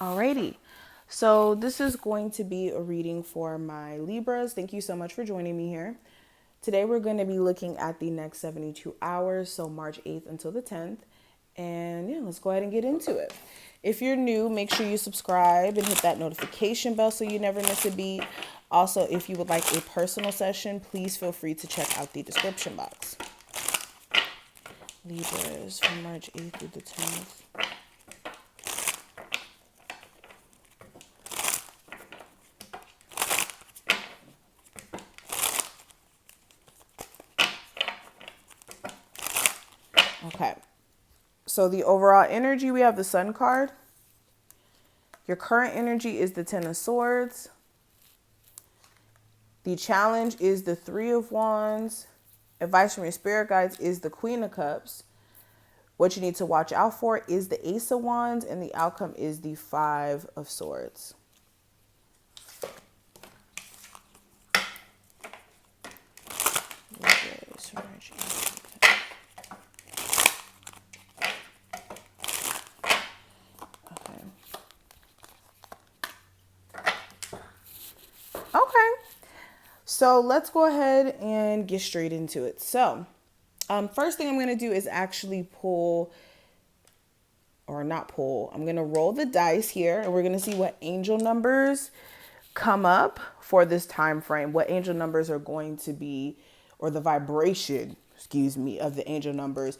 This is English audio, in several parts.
Alrighty. So this is going to be a reading for my Libras. Thank you so much for joining me here. Today we're going to be looking at the next 72 hours, so March 8th until the 10th. And yeah, let's go ahead and get into it. If you're new, make sure you subscribe and hit that notification bell so you never miss a beat. Also, if you would like a personal session, please feel free to check out the description box. Libras from March 8th through the 10th. Okay, so the overall energy, we have the Sun card. Your current energy is the Ten of Swords. The challenge is the Three of Wands. Advice from your spirit guides is the Queen of Cups. What you need to watch out for is the Ace of Wands, and the outcome is the Five of Swords. Okay, so let's go ahead and get straight into it. So, first thing I'm going to do is actually pull, or not pull, I'm going to roll the dice here, and we're going to see what angel numbers come up for this time frame, what angel numbers are going to be, or the vibration, excuse me, of the angel numbers,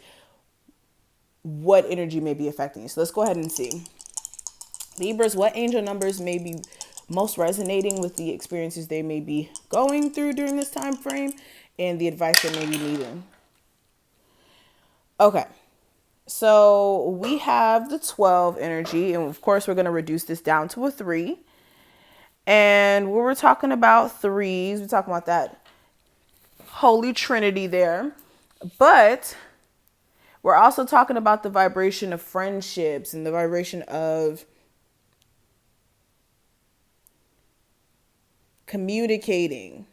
what energy may be affecting you. So let's go ahead and see. Libras, what angel numbers may be most resonating with the experiences they may be going through during this time frame and the advice they may be needing. Okay, so we have the 12 energy, and of course we're going to reduce this down to a 3. And when we're talking about threes, we're talking about that holy trinity there, but we're also talking about the vibration of friendships and the vibration of communicating.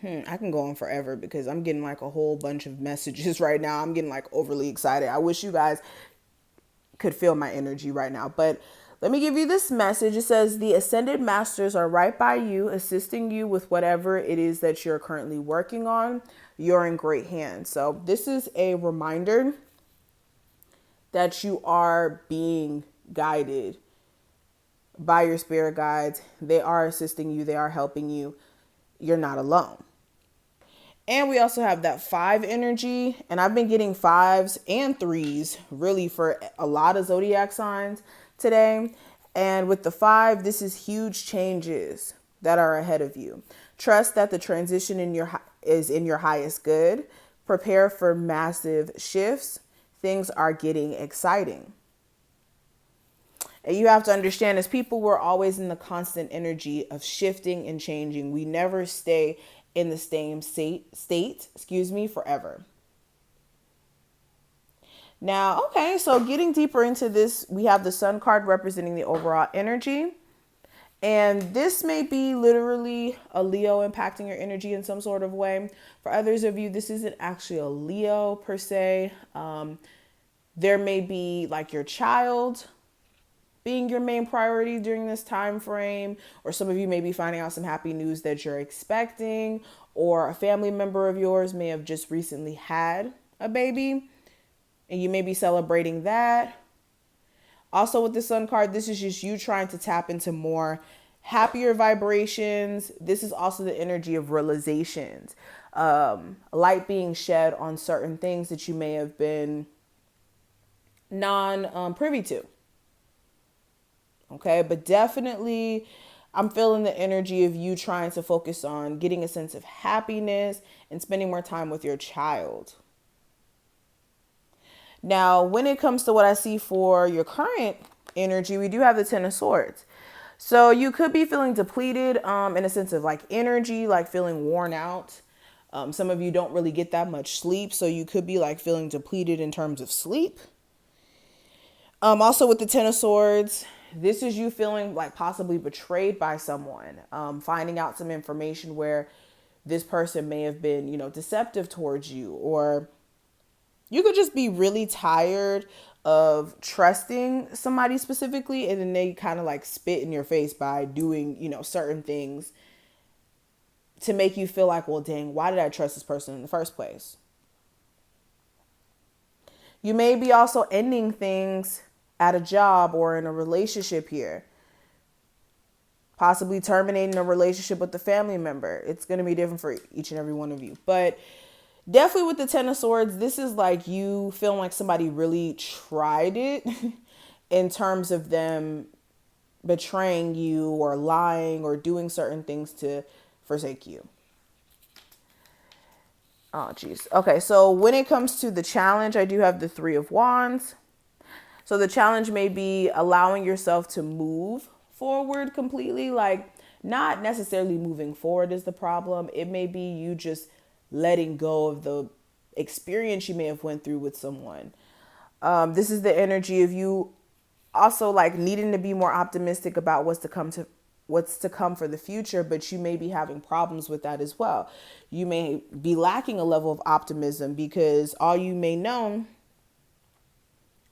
I can go on forever because I'm getting like a whole bunch of messages right now. I'm getting like overly excited. I wish you guys could feel my energy right now, but let me give you this message. It says the ascended masters are right by you, assisting you with whatever it is that you're currently working on. You're in great hands. So this is a reminder that you are being guided by your spirit guides. They are assisting you. They are helping you. You're not alone. And we also have that 5 energy. And I've been getting 5s and 3s really for a lot of zodiac signs today. And with the 5, this is huge changes that are ahead of you. Trust that the transition is in your highest good. Prepare for massive shifts. Things are getting exciting. And you have to understand, as people, we're always in the constant energy of shifting and changing. We never stay in the same state, forever. Now, okay, so getting deeper into this, we have the Sun card representing the overall energy. And this may be literally a Leo impacting your energy in some sort of way. For others of you, this isn't actually a Leo per se. There may be like your child being your main priority during this time frame, or some of you may be finding out some happy news that you're expecting, or a family member of yours may have just recently had a baby and you may be celebrating that. Also with the Sun card, this is just you trying to tap into more happier vibrations. This is also the energy of realizations, light being shed on certain things that you may have been non-privy to. Okay, but definitely I'm feeling the energy of you trying to focus on getting a sense of happiness and spending more time with your child. Now, when it comes to what I see for your current energy, we do have the Ten of Swords. So you could be feeling depleted in a sense of like energy, like feeling worn out. Some of you don't really get that much sleep, so you could be like feeling depleted in terms of sleep. Also with the Ten of Swords, this is you feeling like possibly betrayed by someone, finding out some information where this person may have been, deceptive towards you, or You could just be really tired of trusting somebody specifically, and then they kind of like spit in your face by doing, certain things to make you feel like, well, dang, why did I trust this person in the first place? You may be also ending things at a job or in a relationship here, possibly terminating a relationship with a family member. It's going to be different for each and every one of you. But definitely with the Ten of Swords, this is like you feeling like somebody really tried it in terms of them betraying you or lying or doing certain things to forsake you. Oh, geez. Okay, so when it comes to the challenge, I do have the Three of Wands. So the challenge may be allowing yourself to move forward completely. Like, not necessarily moving forward is the problem. It may be you just letting go of the experience you may have went through with someone. This is the energy of you also like needing to be more optimistic about what's to come for the future, but you may be having problems with that as well. You may be lacking a level of optimism because all you may know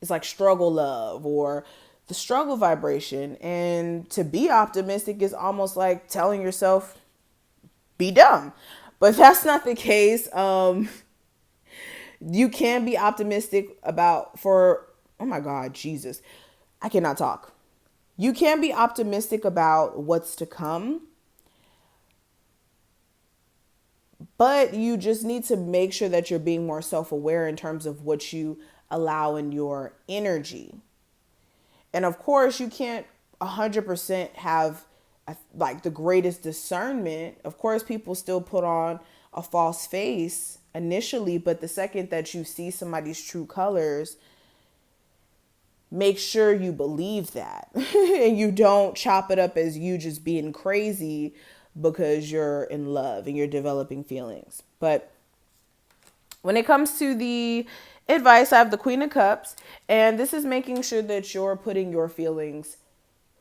is like struggle love or the struggle vibration. And to be optimistic is almost like telling yourself, be dumb. But that's not the case. You can be optimistic oh my God, Jesus, I cannot talk. You can be optimistic about what's to come, but you just need to make sure that you're being more self-aware in terms of what you allow in your energy. And of course, you can't 100% have like the greatest discernment. Of course, people still put on a false face initially, but the second that you see somebody's true colors, make sure you believe that and you don't chop it up as you just being crazy because you're in love and you're developing feelings. But when it comes to the advice, I have the Queen of Cups, and this is making sure that you're putting your feelings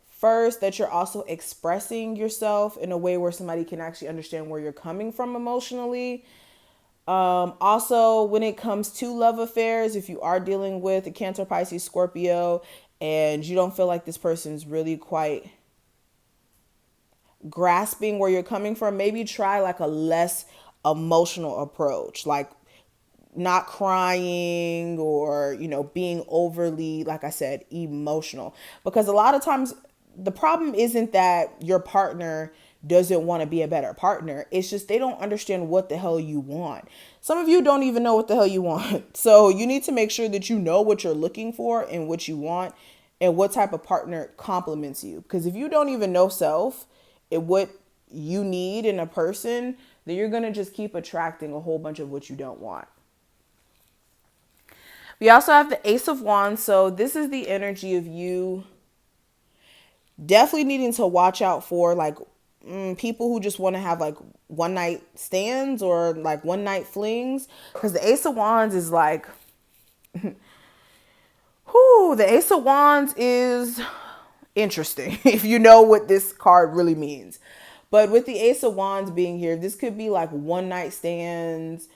first, that you're also expressing yourself in a way where somebody can actually understand where you're coming from emotionally. Also, when it comes to love affairs, if you are dealing with a Cancer, Pisces, Scorpio, and you don't feel like this person's really quite grasping where you're coming from, maybe try like a less emotional approach, like not crying or, being overly, like I said, emotional. Because a lot of times the problem isn't that your partner doesn't want to be a better partner. It's just they don't understand what the hell you want. Some of you don't even know what the hell you want. So you need to make sure that you know what you're looking for and what you want and what type of partner complements you. Because if you don't even know self and what you need in a person, then you're going to just keep attracting a whole bunch of what you don't want. We also have the Ace of Wands. So this is the energy of you definitely needing to watch out for like people who just want to have like one night stands or like one night flings. Because the Ace of Wands is like, the Ace of Wands is interesting if you know what this card really means. But with the Ace of Wands being here, this could be like one night stands,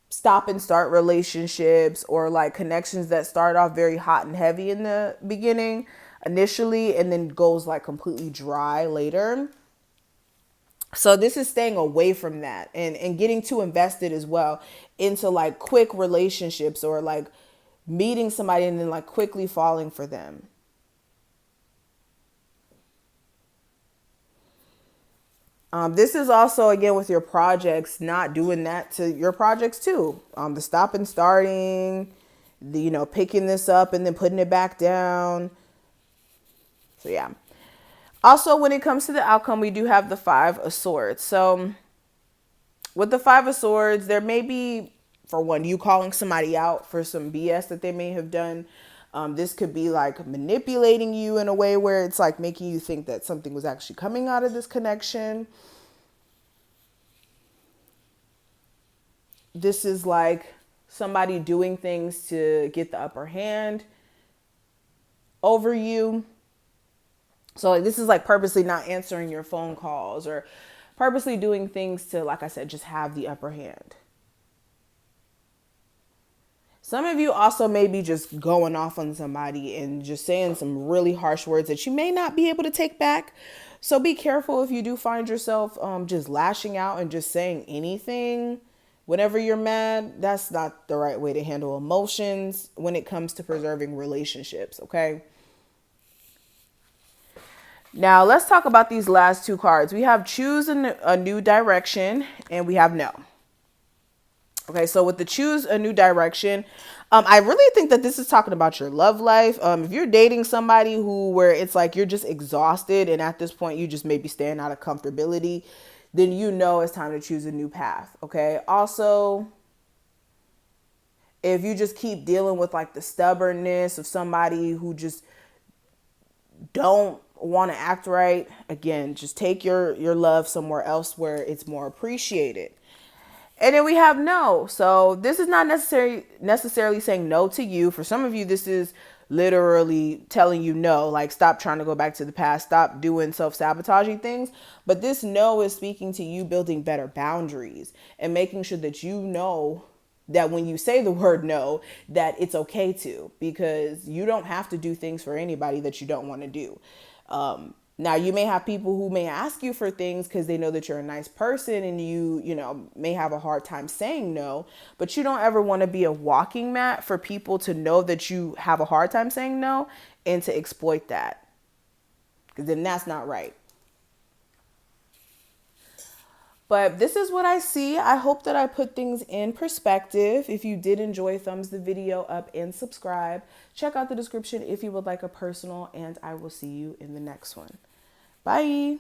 stop and start relationships, or like connections that start off very hot and heavy in the beginning initially and then goes like completely dry later. So this is staying away from that and getting too invested as well into like quick relationships or like meeting somebody and then like quickly falling for them. This is also, again, with your projects, not doing that to your projects too. The stop and starting, the, picking this up and then putting it back down. So yeah. Also, when it comes to the outcome, we do have the Five of Swords. So with the Five of Swords, there may be, for one, you calling somebody out for some BS that they may have done. This could be like manipulating you in a way where it's like making you think that something was actually coming out of this connection. This is like somebody doing things to get the upper hand over you. So this is like purposely not answering your phone calls or purposely doing things to, like I said, just have the upper hand. Some of you also may be just going off on somebody and just saying some really harsh words that you may not be able to take back. So be careful if you do find yourself just lashing out and just saying anything whenever you're mad. That's not the right way to handle emotions when it comes to preserving relationships, okay? Now let's talk about these last two cards. We have choose a new direction and we have no. Okay, so with the choose a new direction, I really think that this is talking about your love life. If you're dating somebody where it's like you're just exhausted and at this point you just maybe staying out of comfortability, then you know it's time to choose a new path. Okay. Also, if you just keep dealing with like the stubbornness of somebody who just don't want to act right, again, just take your love somewhere else where it's more appreciated. And then we have no. So this is not necessarily saying no to you. For some of you, this is literally telling you no, like stop trying to go back to the past, stop doing self-sabotaging things. But this no is speaking to you building better boundaries and making sure that you know that when you say the word no, that it's okay to, because you don't have to do things for anybody that you don't want to do. Now you may have people who may ask you for things because they know that you're a nice person and you know, may have a hard time saying no, but you don't ever want to be a walking mat for people to know that you have a hard time saying no and to exploit that, because then that's not right. But this is what I see. I hope that I put things in perspective. If you did enjoy, thumbs the video up and subscribe. Check out the description if you would like a personal, and I will see you in the next one. Bye.